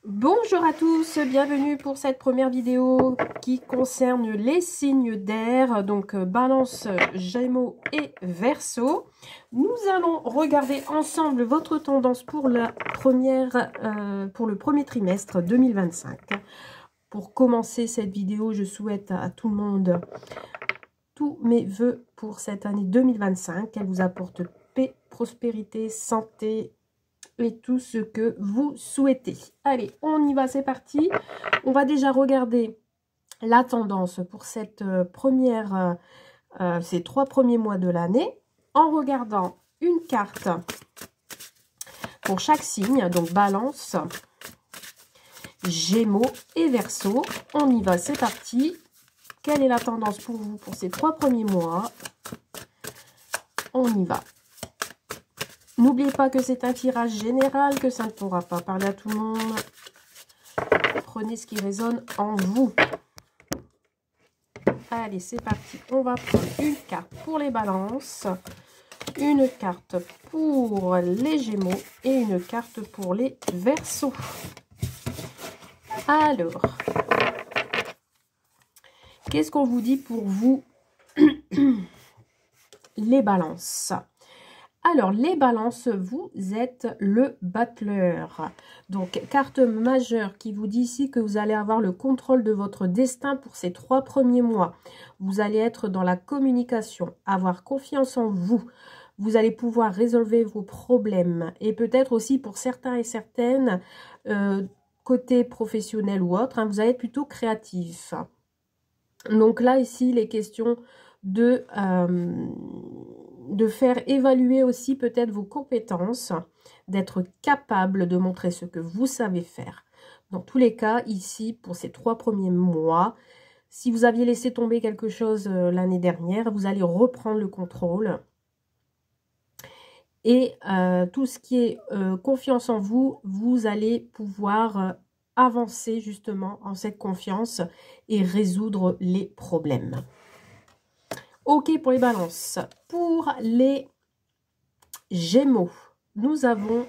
Bonjour à tous, bienvenue pour cette première vidéo qui concerne les signes d'air, donc Balance, Gémeaux et Verseau. Nous allons regarder ensemble votre tendance pour pour le premier trimestre 2025. Pour commencer cette vidéo, je souhaite à tout le monde tous mes voeux pour cette année 2025, qu'elle vous apporte paix, prospérité, santé, et tout ce que vous souhaitez. Allez, on y va, c'est parti. On va déjà regarder la tendance pour cette ces 3 premiers mois de l'année en regardant une carte pour chaque signe, donc Balance, Gémeaux et Verseau. On y va, c'est parti. Quelle est la tendance pour vous pour ces 3 premiers mois? On y va. N'oubliez pas que c'est un tirage général, que ça ne pourra pas parler à tout le monde. Prenez ce qui résonne en vous. Allez, c'est parti. On va prendre une carte pour les balances, une carte pour les gémeaux et une carte pour les verseaux. Alors, qu'est-ce qu'on vous dit pour vous, les balances? Alors, les balances, vous êtes le battleur. Donc, carte majeure qui vous dit ici que vous allez avoir le contrôle de votre destin pour ces 3 premiers mois. Vous allez être dans la communication, avoir confiance en vous. Vous allez pouvoir résolver vos problèmes. Et peut-être aussi pour certains et certaines, côté professionnel ou autre, vous allez être plutôt créatif. Donc là, ici, les questions de faire évaluer aussi peut-être vos compétences, d'être capable de montrer ce que vous savez faire. Dans tous les cas, ici, pour ces 3 premiers mois, si vous aviez laissé tomber quelque chose l'année dernière, vous allez reprendre le contrôle. Et tout ce qui est confiance en vous, vous allez pouvoir avancer justement en cette confiance et résoudre les problèmes. Ok pour les balances. Pour les gémeaux, nous avons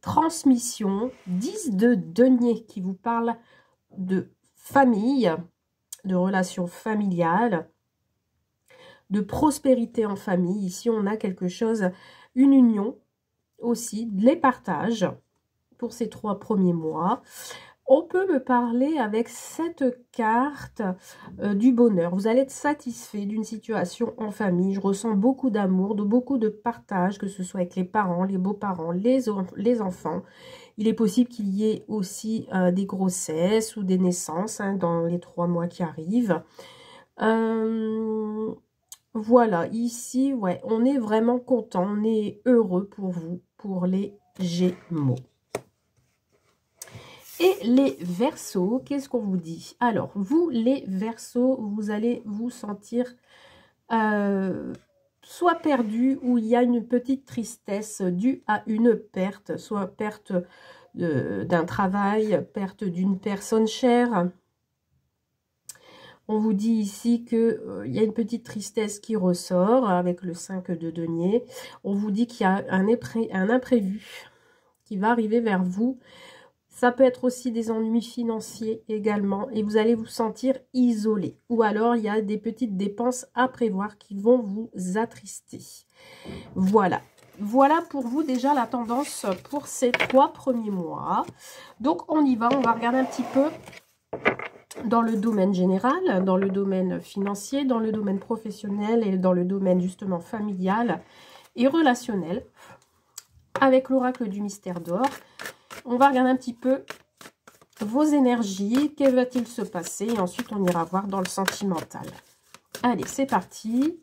transmission, 10 de denier qui vous parle de famille, de relations familiales, de prospérité en famille. Ici, on a quelque chose, une union aussi, les partages pour ces 3 premiers mois. On peut me parler avec cette carte du bonheur. Vous allez être satisfait d'une situation en famille. Je ressens beaucoup d'amour, beaucoup de partage, que ce soit avec les parents, les beaux-parents, les enfants. Il est possible qu'il y ait aussi des grossesses ou des naissances dans les 3 mois qui arrivent. Voilà, ici, ouais, on est vraiment content, on est heureux pour vous, pour les Gémeaux. Et les Verseaux, qu'est-ce qu'on vous dit? Alors, vous, les Verseaux, vous allez vous sentir soit perdu, ou il y a une petite tristesse due à une perte, soit perte d'un travail, perte d'une personne chère. On vous dit ici qu'il y a une petite tristesse qui ressort avec le 5 de denier. On vous dit qu'il y a un imprévu qui va arriver vers vous. Ça peut être aussi des ennuis financiers également. Et vous allez vous sentir isolé. Ou alors, il y a des petites dépenses à prévoir qui vont vous attrister. Voilà. Voilà pour vous déjà la tendance pour ces 3 premiers mois. Donc, on y va. On va regarder un petit peu dans le domaine général, dans le domaine financier, dans le domaine professionnel et dans le domaine justement familial et relationnel. Avec l'oracle du mystère d'or. On va regarder un petit peu vos énergies, que va-t-il se passer, et ensuite on ira voir dans le sentimental. Allez, c'est parti.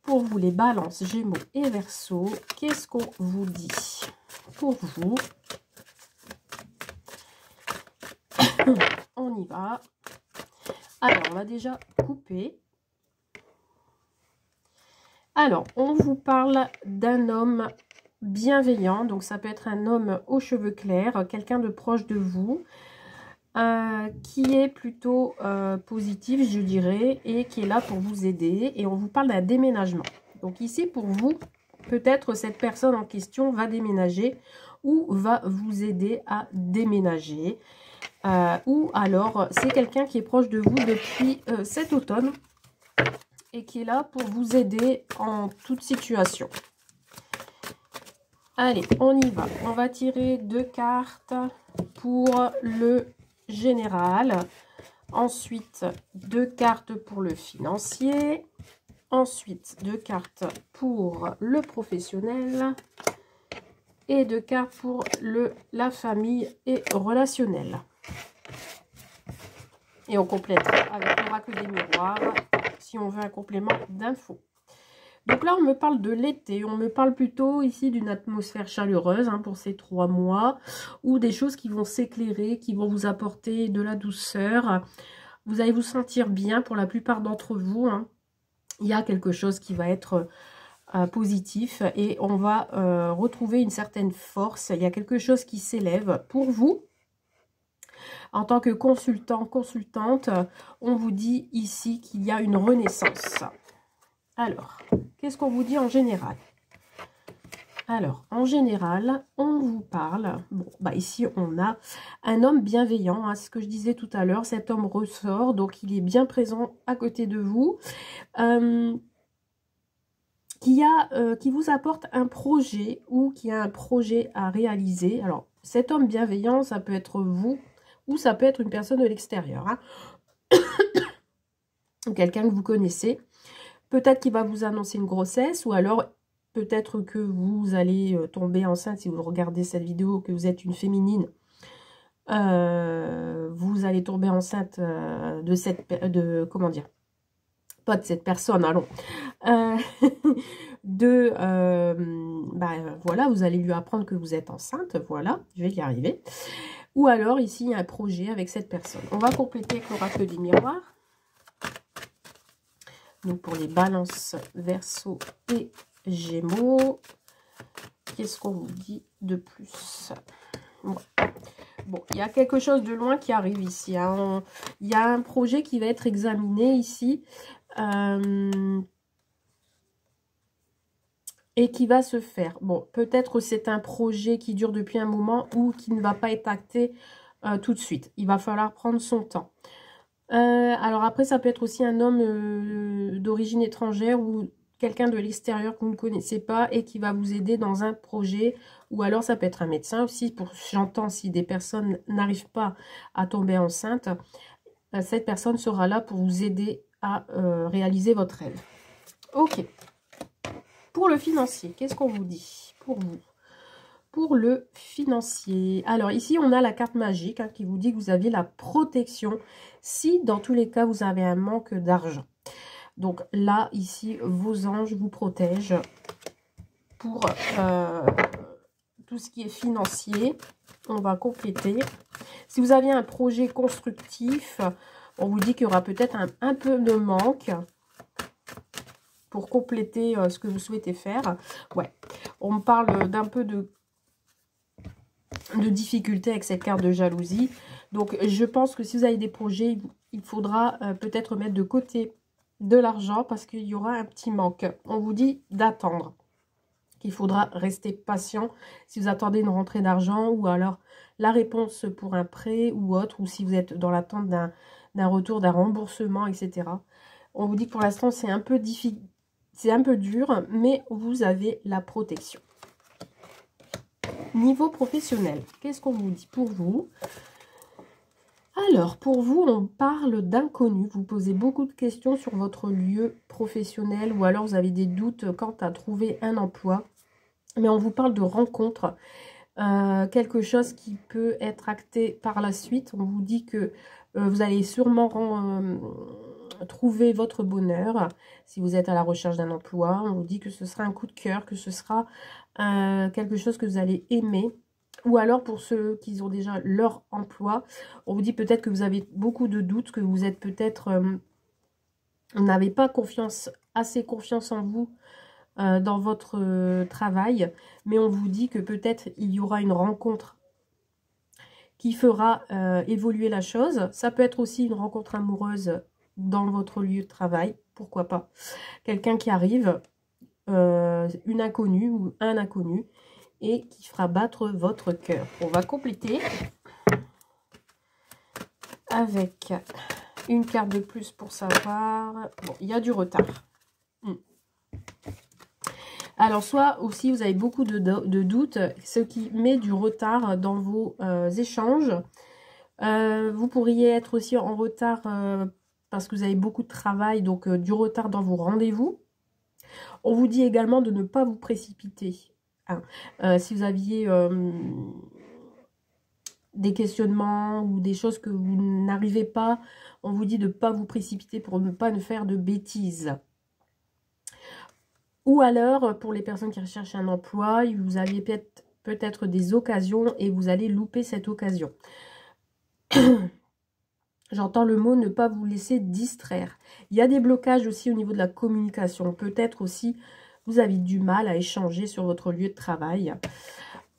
Pour vous les balances, gémeaux et verseaux, qu'est-ce qu'on vous dit pour vous? On y va. Alors, on va déjà couper. Alors, on vous parle d'un homme bienveillant, donc ça peut être un homme aux cheveux clairs, quelqu'un de proche de vous, qui est plutôt positif, je dirais, et qui est là pour vous aider. Et on vous parle d'un déménagement. Donc ici, pour vous, peut-être cette personne en question va déménager ou va vous aider à déménager. Ou alors, c'est quelqu'un qui est proche de vous depuis cet automne et qui est là pour vous aider en toute situation. Allez, on y va. On va tirer 2 cartes pour le général. Ensuite, 2 cartes pour le financier. Ensuite, 2 cartes pour le professionnel. Et 2 cartes pour la famille et relationnel. Et on complète avec l'oracle des miroirs si on veut un complément d'infos. Donc là, on me parle de l'été. On me parle plutôt ici d'une atmosphère chaleureuse pour ces 3 mois. Ou des choses qui vont s'éclairer, qui vont vous apporter de la douceur. Vous allez vous sentir bien pour la plupart d'entre vous. Il y a quelque chose qui va être positif. Et on va retrouver une certaine force. Il y a quelque chose qui s'élève pour vous. En tant que consultant, consultante, on vous dit ici qu'il y a une renaissance. Alors, qu'est-ce qu'on vous dit en général? Alors, en général, on vous parle... Bon, bah ici, on a un homme bienveillant. C'est ce que je disais tout à l'heure. Cet homme ressort, donc il est bien présent à côté de vous. Qui vous apporte un projet ou qui a un projet à réaliser. Alors, cet homme bienveillant, ça peut être vous ou ça peut être une personne de l'extérieur. Quelqu'un que vous connaissez. Peut-être qu'il va vous annoncer une grossesse ou alors peut-être que vous allez tomber enceinte si vous regardez cette vidéo, que vous êtes une féminine. Vous allez tomber enceinte comment dire, pas de cette personne, allons. Voilà, vous allez lui apprendre que vous êtes enceinte, voilà, je vais y arriver. Ou alors, ici, il y a un projet avec cette personne. On va compléter avec l'oracle des miroirs. Donc, pour les balances, Verseau et Gémeaux, qu'est-ce qu'on vous dit de plus? Bon, il y a quelque chose de loin qui arrive ici. Il y a un projet qui va être examiné ici. Et qui va se faire. Bon, peut-être c'est un projet qui dure depuis un moment ou qui ne va pas être acté tout de suite. Il va falloir prendre son temps. Alors après, ça peut être aussi un homme d'origine étrangère ou quelqu'un de l'extérieur que vous ne connaissez pas et qui va vous aider dans un projet. Ou alors ça peut être un médecin aussi. J'entends si des personnes n'arrivent pas à tomber enceinte, cette personne sera là pour vous aider à réaliser votre rêve. Ok. Pour le financier, qu'est-ce qu'on vous dit pour vous? Pour le financier, alors ici on a la carte magique qui vous dit que vous avez la protection si dans tous les cas vous avez un manque d'argent. Donc là, ici, vos anges vous protègent pour tout ce qui est financier. On va compléter. Si vous avez un projet constructif, on vous dit qu'il y aura peut-être un peu de manque pour compléter ce que vous souhaitez faire. Ouais, on me parle d'un peu de difficulté avec cette carte de jalousie. Donc, je pense que si vous avez des projets, il faudra peut-être mettre de côté de l'argent parce qu'il y aura un petit manque. On vous dit d'attendre, qu'il faudra rester patient si vous attendez une rentrée d'argent ou alors la réponse pour un prêt ou autre, ou si vous êtes dans l'attente d'un retour, d'un remboursement, etc. On vous dit que pour l'instant, c'est un peu difficile. C'est un peu dur, mais vous avez la protection. Niveau professionnel, qu'est-ce qu'on vous dit pour vous? Alors, pour vous, on parle d'inconnu. Vous posez beaucoup de questions sur votre lieu professionnel ou alors vous avez des doutes quant à trouver un emploi. Mais on vous parle de rencontre, quelque chose qui peut être acté par la suite. On vous dit que vous allez sûrement trouver votre bonheur. Si vous êtes à la recherche d'un emploi, on vous dit que ce sera un coup de cœur, que ce sera quelque chose que vous allez aimer. Ou alors pour ceux qui ont déjà leur emploi, on vous dit peut-être que vous avez beaucoup de doutes, que vous êtes peut-être n'avez pas assez confiance en vous dans votre travail, mais on vous dit que peut-être il y aura une rencontre qui fera évoluer la chose. Ça peut être aussi une rencontre amoureuse dans votre lieu de travail, pourquoi pas. Quelqu'un qui arrive, une inconnue ou un inconnu, et qui fera battre votre cœur. On va compléter avec une carte de plus pour savoir. Bon, il y a du retard. Alors, soit aussi, vous avez beaucoup de doutes, ce qui met du retard dans vos échanges. Vous pourriez être aussi en retard parce que vous avez beaucoup de travail, donc du retard dans vos rendez-vous. On vous dit également de ne pas vous précipiter. Hein. Si vous aviez des questionnements ou des choses que vous n'arrivez pas, on vous dit de ne pas vous précipiter pour ne pas faire de bêtises. Ou alors, pour les personnes qui recherchent un emploi, vous avez peut-être des occasions et vous allez louper cette occasion. J'entends le mot ne pas vous laisser distraire. Il y a des blocages aussi au niveau de la communication. Peut-être aussi, vous avez du mal à échanger sur votre lieu de travail.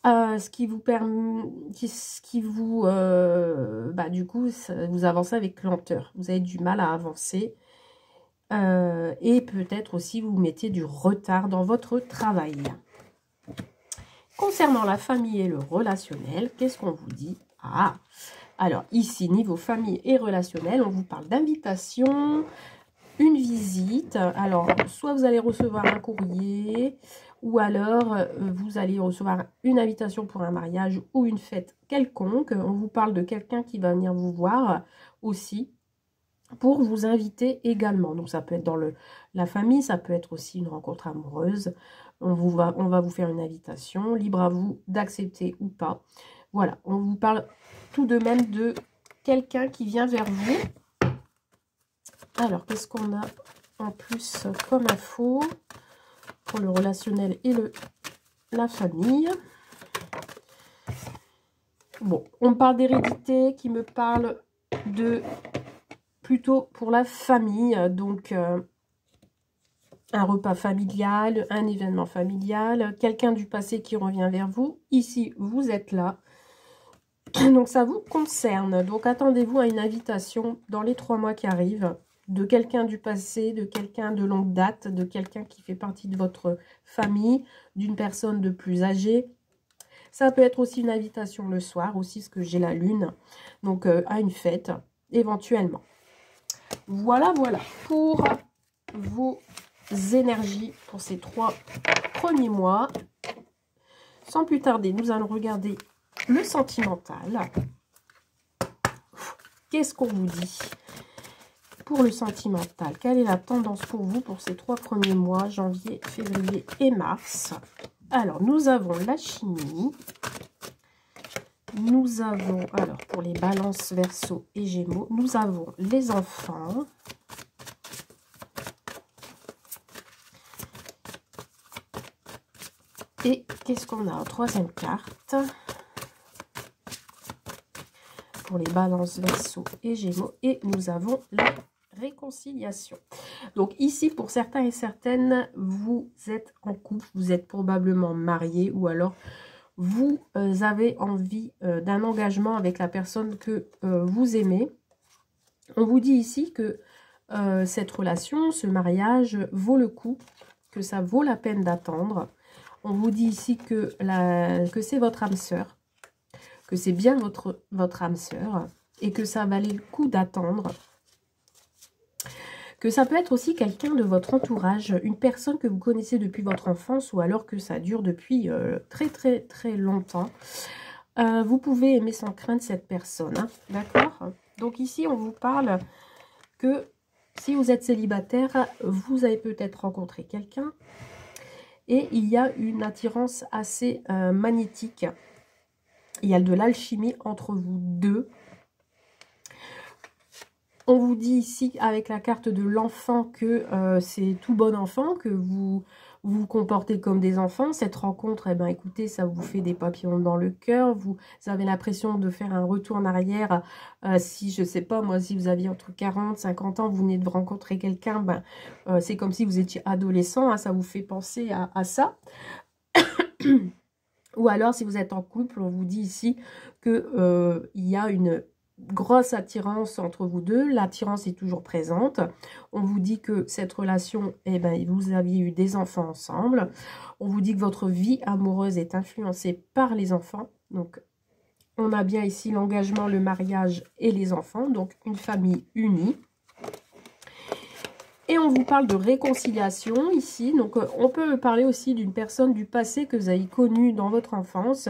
Ce qui vous permet, du coup, vous avancez avec lenteur. Vous avez du mal à avancer. Et peut-être aussi vous mettez du retard dans votre travail. Concernant la famille et le relationnel, qu'est-ce qu'on vous dit? Alors ici, niveau famille et relationnel, on vous parle d'invitation, une visite. Alors, soit vous allez recevoir un courrier, ou alors vous allez recevoir une invitation pour un mariage ou une fête quelconque. On vous parle de quelqu'un qui va venir vous voir aussi, pour vous inviter également. Donc ça peut être dans la famille, ça peut être aussi une rencontre amoureuse. On va vous faire une invitation, libre à vous d'accepter ou pas. Voilà, on vous parle tout de même de quelqu'un qui vient vers vous. Alors, qu'est-ce qu'on a en plus comme info pour le relationnel et la famille? Bon, on me parle d'hérédité, qui me parle de... plutôt pour la famille, donc un repas familial, un événement familial, quelqu'un du passé qui revient vers vous. Ici, vous êtes là. Donc, ça vous concerne. Donc, attendez-vous à une invitation dans les 3 mois qui arrivent de quelqu'un du passé, de quelqu'un de longue date, de quelqu'un qui fait partie de votre famille, d'une personne de plus âgée. Ça peut être aussi une invitation le soir, aussi, parce que j'ai la lune. Donc, à une fête, éventuellement. Voilà pour vos énergies pour ces 3 premiers mois. Sans plus tarder, nous allons regarder le sentimental. Qu'est-ce qu'on vous dit pour le sentimental? Quelle est la tendance pour vous pour ces 3 premiers mois, janvier, février et mars? Alors, nous avons la chimie. Nous avons, alors pour les balances, verseau et gémeaux, nous avons les enfants. Et qu'est-ce qu'on a en 3e carte? Pour les balances, verseau et gémeaux. Et nous avons la réconciliation. Donc ici, pour certains et certaines, vous êtes en couple, vous êtes probablement mariés ou alors... vous avez envie d'un engagement avec la personne que vous aimez. On vous dit ici que cette relation, ce mariage vaut le coup, que ça vaut la peine d'attendre. On vous dit ici que c'est votre âme sœur, que c'est bien votre âme sœur et que ça valait le coup d'attendre. Que ça peut être aussi quelqu'un de votre entourage, une personne que vous connaissez depuis votre enfance ou alors que ça dure depuis très longtemps. Vous pouvez aimer sans crainte cette personne, hein, d'accord? Donc ici, on vous parle que si vous êtes célibataire, vous avez peut-être rencontré quelqu'un et il y a une attirance assez magnétique. Il y a de l'alchimie entre vous deux. On vous dit ici, avec la carte de l'enfant, que c'est tout bon enfant, que vous vous comportez comme des enfants. Cette rencontre, eh ben, écoutez, ça vous fait des papillons dans le cœur. Vous avez l'impression de faire un retour en arrière. Si, je sais pas, moi, si vous aviez entre 40 50 ans, vous venez de rencontrer quelqu'un, ben, c'est comme si vous étiez adolescent. Hein, ça vous fait penser à ça. Ou alors, si vous êtes en couple, on vous dit ici qu'il y a une grosse attirance entre vous deux. L'attirance est toujours présente. On vous dit que cette relation, eh ben, vous aviez eu des enfants ensemble. On vous dit que votre vie amoureuse est influencée par les enfants. Donc, on a bien ici l'engagement, le mariage et les enfants. Donc, une famille unie. Et on vous parle de réconciliation ici. Donc, on peut parler aussi d'une personne du passé que vous avez connue dans votre enfance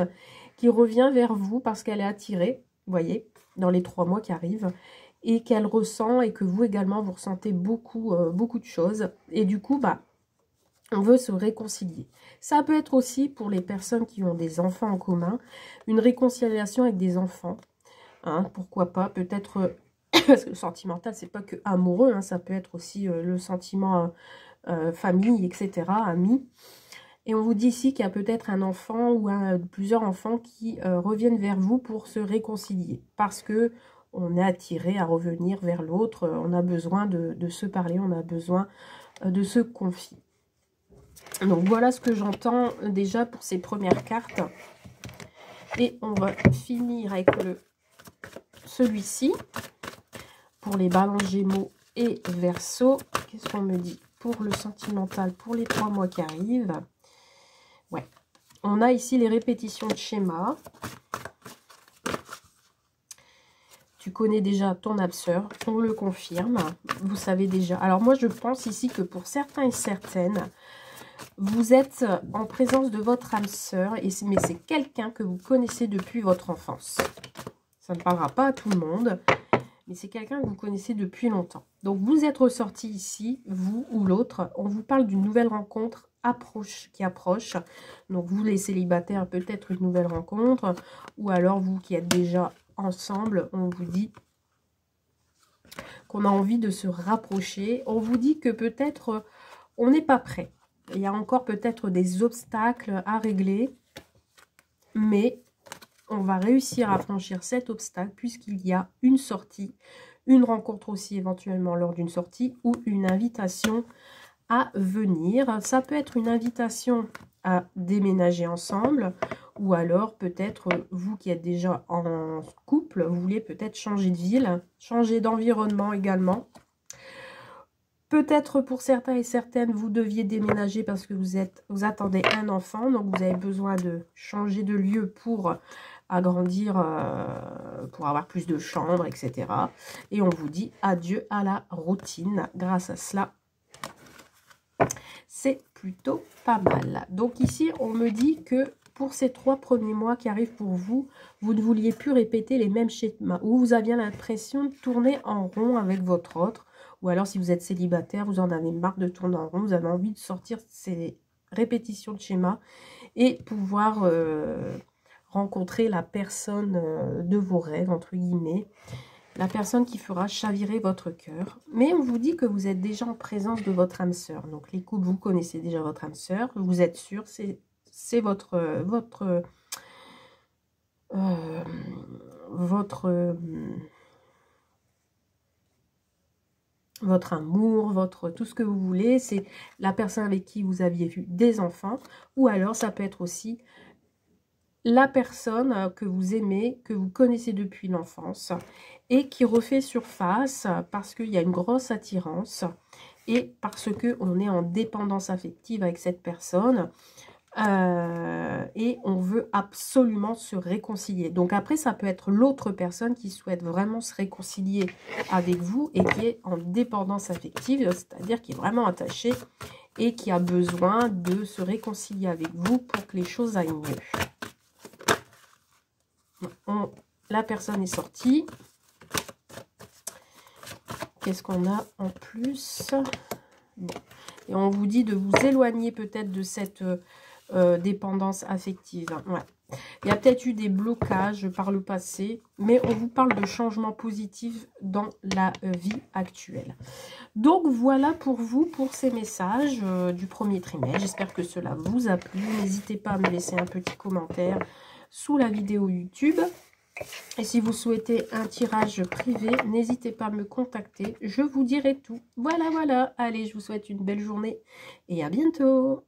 qui revient vers vous parce qu'elle est attirée, vous voyez, dans les 3 mois qui arrivent, et qu'elle ressent et que vous également, vous ressentez beaucoup, beaucoup de choses. Et du coup, bah, on veut se réconcilier. Ça peut être aussi pour les personnes qui ont des enfants en commun, une réconciliation avec des enfants. Hein, pourquoi pas, peut-être... Parce que le sentimental, c'est pas que amoureux, hein, ça peut être aussi le sentiment famille, etc., amis. Et on vous dit ici qu'il y a peut-être un enfant ou plusieurs enfants qui reviennent vers vous pour se réconcilier. Parce que on est attiré à revenir vers l'autre, on a besoin de se parler, on a besoin de se confier. Donc voilà ce que j'entends déjà pour ces premières cartes. Et on va finir avec celui-ci. Pour les balances Gémeaux et Verseau, qu'est-ce qu'on me dit pour le sentimental, pour les 3 mois qui arrivent? Ouais, on a ici les répétitions de schéma. Tu connais déjà ton âme sœur, on le confirme, vous savez déjà. Alors moi, je pense ici que pour certains et certaines, vous êtes en présence de votre âme sœur, mais c'est quelqu'un que vous connaissez depuis votre enfance. Ça ne parlera pas à tout le monde, mais c'est quelqu'un que vous connaissez depuis longtemps. Donc, vous êtes ressorti ici, vous ou l'autre. On vous parle d'une nouvelle rencontre qui approche. Donc, vous les célibataires, peut-être une nouvelle rencontre. Ou alors, vous qui êtes déjà ensemble, on vous dit qu'on a envie de se rapprocher. On vous dit que peut-être on n'est pas prêt. Il y a encore peut-être des obstacles à régler. Mais... on va réussir à franchir cet obstacle puisqu'il y a une sortie, une rencontre aussi éventuellement lors d'une sortie ou une invitation à venir. Ça peut être une invitation à déménager ensemble ou alors peut-être vous qui êtes déjà en couple, vous voulez peut-être changer de ville, changer d'environnement également. Peut-être pour certains et certaines, vous deviez déménager parce que vous attendez un enfant, donc vous avez besoin de changer de lieu pour agrandir, pour avoir plus de chambres, etc. Et on vous dit adieu à la routine. Grâce à cela, c'est plutôt pas mal. Donc ici, on me dit que pour ces 3 premiers mois qui arrivent pour vous, vous ne vouliez plus répéter les mêmes schémas, ou vous aviez l'impression de tourner en rond avec votre autre, ou alors si vous êtes célibataire, vous en avez marre de tourner en rond, vous avez envie de sortir ces répétitions de schémas et pouvoir rencontrer la personne de vos rêves, entre guillemets, la personne qui fera chavirer votre cœur. Mais on vous dit que vous êtes déjà en présence de votre âme sœur. Donc les couples, vous connaissez déjà votre âme sœur, vous êtes sûr, c'est votre amour, tout ce que vous voulez, c'est la personne avec qui vous aviez eu des enfants, ou alors ça peut être aussi la personne que vous aimez, que vous connaissez depuis l'enfance, et qui refait surface parce qu'il y a une grosse attirance, et parce qu'on est en dépendance affective avec cette personne, et on veut absolument se réconcilier. Donc après, ça peut être l'autre personne qui souhaite vraiment se réconcilier avec vous et qui est en dépendance affective, c'est-à-dire qui est vraiment attachée et qui a besoin de se réconcilier avec vous pour que les choses aillent mieux. La personne est sortie. Qu'est-ce qu'on a en plus? Bon. Et on vous dit de vous éloigner peut-être de cette dépendance affective. Ouais. Il y a peut-être eu des blocages par le passé, mais on vous parle de changements positifs dans la vie actuelle. Donc voilà pour vous, pour ces messages du premier trimestre. J'espère que cela vous a plu. N'hésitez pas à me laisser un petit commentaire sous la vidéo YouTube. Et si vous souhaitez un tirage privé, n'hésitez pas à me contacter. Je vous dirai tout. Voilà, voilà. Allez, je vous souhaite une belle journée et à bientôt.